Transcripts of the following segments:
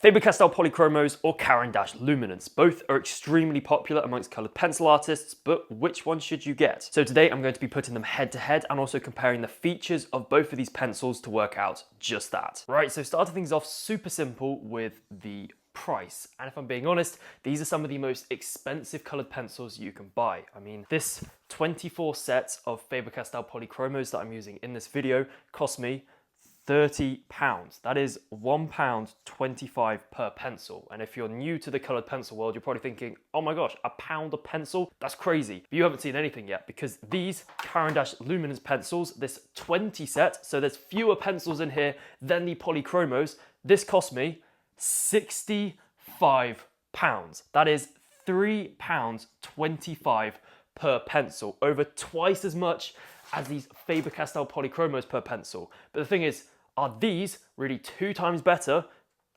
Faber Castell Polychromos or Caran D'ache Luminace. Both are extremely popular amongst coloured pencil artists, but which one should you get? So today I'm going to be putting them head to head and also comparing the features of both of these pencils to work out just that. Right, so starting things off super simple with the price. And if I'm being honest, these are some of the most expensive coloured pencils you can buy. I mean, this 24 set of Faber Castell Polychromos that I'm using in this video cost me £30. That is £1.25 per pencil. And if you're new to the coloured pencil world, you're probably thinking, oh my gosh, £1 a pencil? That's crazy. But you haven't seen anything yet, because these Caran D'ache Luminace pencils, this 20 set, so there's fewer pencils in here than the Polychromos, this cost me £65. That is £3.25 per pencil, over twice as much as these Faber Castell Polychromos per pencil. But the thing is, are these really 2 times better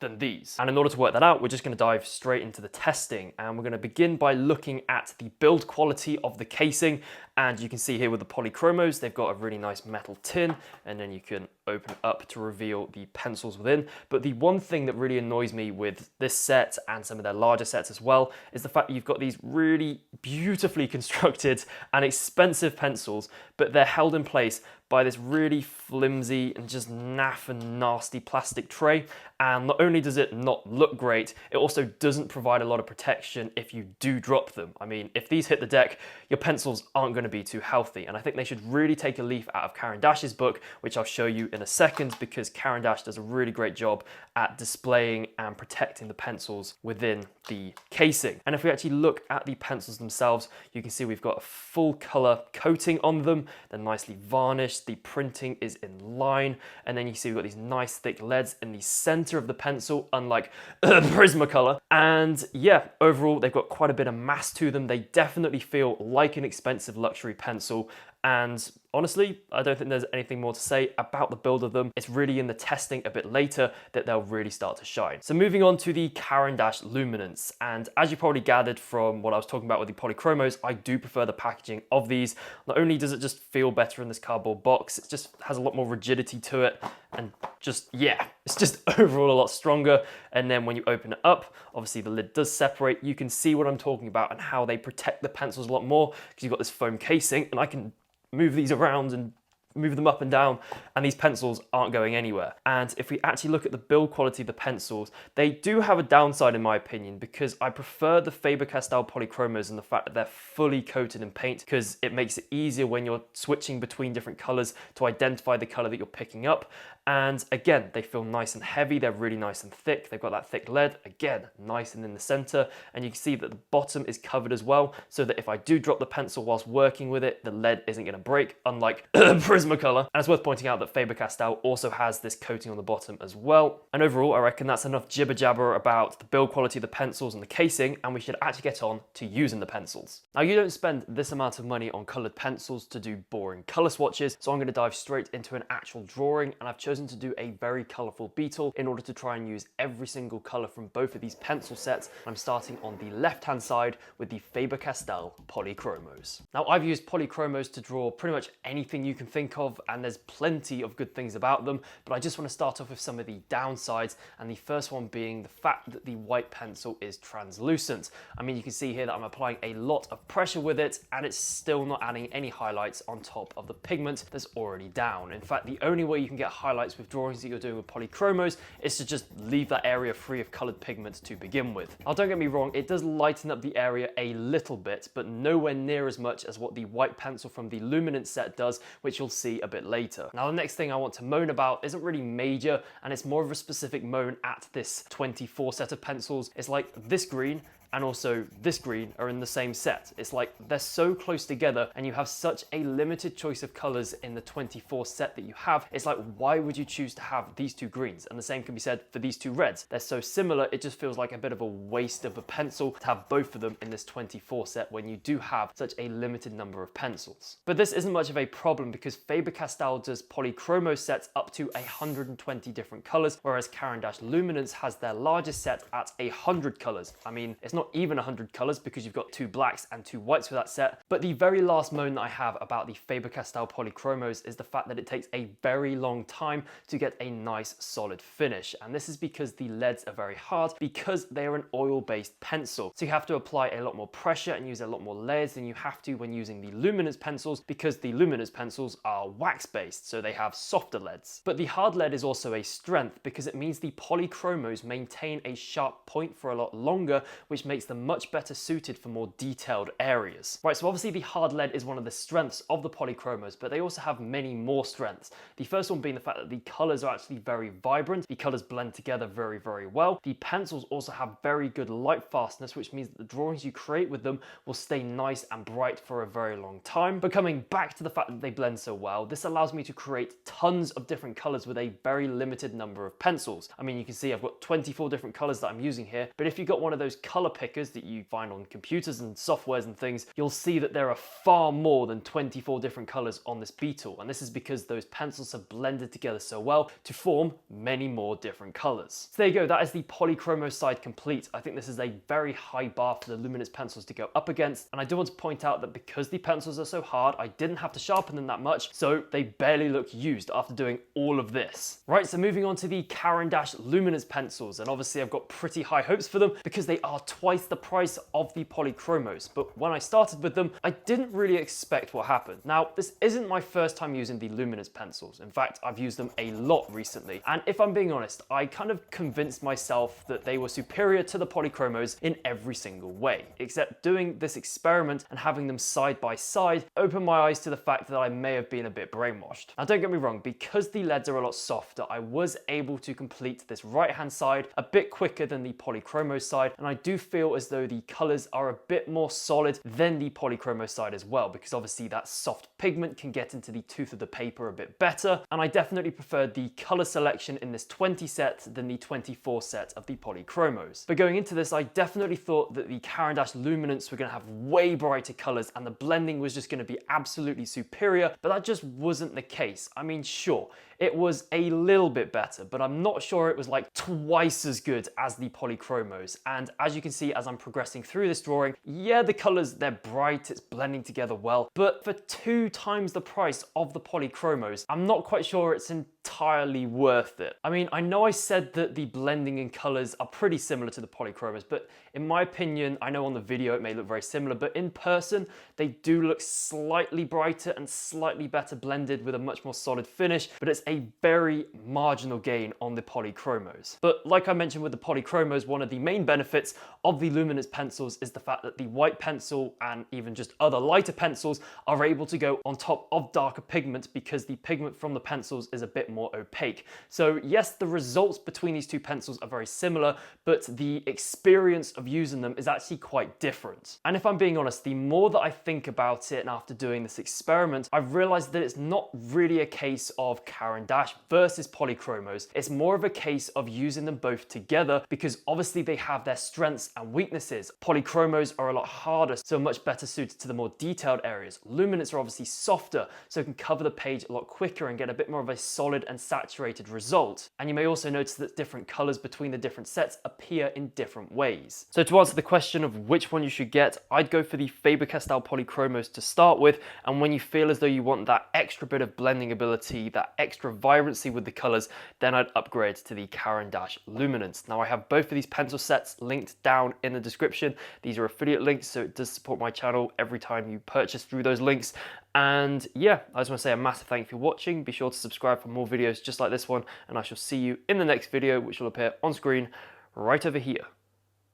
than these? And in order to work that out, we're just going to dive straight into the testing, and we're going to begin by looking at the build quality of the casing. And you can see here with the Polychromos, they've got a really nice metal tin, and then you can open it up to reveal the pencils within. But the one thing that really annoys me with this set and some of their larger sets as well is the fact that you've got these really beautifully constructed and expensive pencils, but they're held in place by this really flimsy and just naff and nasty plastic tray. And not only does it not look great, it also doesn't provide a lot of protection if you do drop them. I mean, if these hit the deck, your pencils aren't going to be too healthy. And I think they should really take a leaf out of Caran D'ache's book, which I'll show you in a second, because Caran D'ache does a really great job at displaying and protecting the pencils within the casing. And if we actually look at the pencils themselves, you can see we've got a full color coating on them. They're nicely varnished. The printing is in line. And then you see we've got these nice thick leads in the center of the pencil, unlike Prismacolor. And yeah, overall, they've got quite a bit of mass to them. They definitely feel like an expensive luxury pencil. And honestly, I don't think there's anything more to say about the build of them. It's really in the testing a bit later that they'll really start to shine. So moving on to the Caran D'ache Luminance. And as you probably gathered from what I was talking about with the Polychromos, I do prefer the packaging of these. Not only does it just feel better in this cardboard box, it just has a lot more rigidity to it. And just, yeah, it's just overall a lot stronger. And then when you open it up, obviously the lid does separate. You can see what I'm talking about and how they protect the pencils a lot more, because you've got this foam casing, and I can move these around and move them up and down, and these pencils aren't going anywhere. And if we actually look at the build quality of the pencils, they do have a downside in my opinion, because I prefer the Faber Castell Polychromos and the fact that they're fully coated in paint, because it makes it easier when you're switching between different colors to identify the color that you're picking up. And again, they feel nice and heavy. They're really nice and thick. They've got that thick lead, again, nice and in the center. And you can see that the bottom is covered as well, so that if I do drop the pencil whilst working with it, the lead isn't gonna break, unlike Prismacolor. And it's worth pointing out that Faber Castell also has this coating on the bottom as well. And overall, I reckon that's enough jibber jabber about the build quality of the pencils and the casing, and we should actually get on to using the pencils. Now, you don't spend this amount of money on colored pencils to do boring color swatches, so I'm gonna dive straight into an actual drawing, and I've chosen to do a very colorful beetle in order to try and use every single color from both of these pencil sets. I'm starting on the left-hand side with the Faber Castell Polychromos. Now, I've used Polychromos to draw pretty much anything you can think of, and there's plenty of good things about them, but I just want to start off with some of the downsides, and the first one being the fact that the white pencil is translucent. I mean, you can see here that I'm applying a lot of pressure with it, and it's still not adding any highlights on top of the pigment that's already down. In fact, the only way you can get highlights with drawings that you're doing with Polychromos is to just leave that area free of colored pigment to begin with. Now, don't get me wrong, it does lighten up the area a little bit, but nowhere near as much as what the white pencil from the Luminance set does, which you'll see a bit later. Now, the next thing I want to moan about isn't really major, and it's more of a specific moan at this 24 set of pencils. It's like this green and also this green are in the same set. It's like they're so close together, and you have such a limited choice of colors in the 24 set that you have. It's like, why would you choose to have these two greens? And the same can be said for these two reds. They're so similar, it just feels like a bit of a waste of a pencil to have both of them in this 24 set when you do have such a limited number of pencils. But this isn't much of a problem, because Faber Castell does Polychromos sets up to 120 different colors, whereas Caran D'ache Luminance has their largest set at 100 colors. I mean, it's not even 100 colors because you've got 2 blacks and 2 whites for that set. But the very last moan that I have about the Faber Castell Polychromos is the fact that it takes a very long time to get a nice solid finish. And this is because the leads are very hard because they are an oil-based pencil. So you have to apply a lot more pressure and use a lot more layers than you have to when using the Luminance pencils, because the Luminance pencils are wax-based, so they have softer leads. But the hard lead is also a strength because it means the Polychromos maintain a sharp point for a lot longer, which makes them much better suited for more detailed areas. Right, so obviously the hard lead is one of the strengths of the Polychromos, but they also have many more strengths. The first one being the fact that the colors are actually very vibrant. The colors blend together very, very well. The pencils also have very good light fastness, which means that the drawings you create with them will stay nice and bright for a very long time. But coming back to the fact that they blend so well, this allows me to create tons of different colors with a very limited number of pencils. I mean, you can see I've got 24 different colors that I'm using here, but if you've got one of those color pickers that you find on computers and softwares and things, you'll see that there are far more than 24 different colors on this beetle. And this is because those pencils have blended together so well to form many more different colors. So there you go, that is the Polychromos side complete. I think this is a very high bar for the Luminance pencils to go up against. And I do want to point out that because the pencils are so hard, I didn't have to sharpen them that much, so they barely look used after doing all of this. Right, so moving on to the Caran D'ache Luminace pencils, and obviously I've got pretty high hopes for them because they are twice the price of the Polychromos. But when I started with them, I didn't really expect what happened. Now, this isn't my first time using the Luminance pencils. In fact, I've used them a lot recently. And if I'm being honest, I kind of convinced myself that they were superior to the Polychromos in every single way, except doing this experiment and having them side by side opened my eyes to the fact that I may have been a bit brainwashed. Now, don't get me wrong, because the leads are a lot softer, I was able to complete this right-hand side a bit quicker than the Polychromos side, and I do feel as though the colors are a bit more solid than the Polychromos side as well, because obviously that soft pigment can get into the tooth of the paper a bit better, and I definitely preferred the color selection in this 20 set than the 24 set of the Polychromos. But going into this, I definitely thought that the Caran D'ache Luminance were going to have way brighter colors and the blending was just going to be absolutely superior, but that just wasn't the case. I mean, sure, it was a little bit better, but I'm not sure it was like twice as good as the Polychromos. And as you can see, as I'm progressing through this drawing, yeah, the colors, they're bright, it's blending together well, but for 2 times the price of the Polychromos, I'm not quite sure it's entirely worth it. I mean, I know I said that the blending in colors are pretty similar to the Polychromos, but in my opinion, I know on the video it may look very similar, but in person, they do look slightly brighter and slightly better blended with a much more solid finish, but it's a very marginal gain on the Polychromos. But like I mentioned with the Polychromos, one of the main benefits of the Luminance pencils is the fact that the white pencil and even just other lighter pencils are able to go on top of darker pigment because the pigment from the pencils is a bit more opaque. So yes, the results between these two pencils are very similar, but the experience of using them is actually quite different. And if I'm being honest, the more that I think about it and after doing this experiment, I've realized that it's not really a case of Caran D'ache versus Polychromos. It's more of a case of using them both together because obviously they have their strengths and weaknesses. Polychromos are a lot harder, so much better suited to the more detailed areas. Luminance are obviously softer, so it can cover the page a lot quicker and get a bit more of a solid and saturated result. And you may also notice that different colors between the different sets appear in different ways. So to answer the question of which one you should get, I'd go for the Faber Castell Polychromos to start with, and when you feel as though you want that extra bit of blending ability, that extra vibrancy with the colors, then I'd upgrade to the Caran D'ache Luminance. Now I have both of these pencil sets linked down in the description. These are affiliate links, so it does support my channel every time you purchase through those links. And yeah, I just want to say a massive thank you for watching. Be sure to subscribe for more videos just like this one, and I shall see you in the next video, which will appear on screen right over here.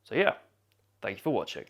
So yeah, thank you for watching.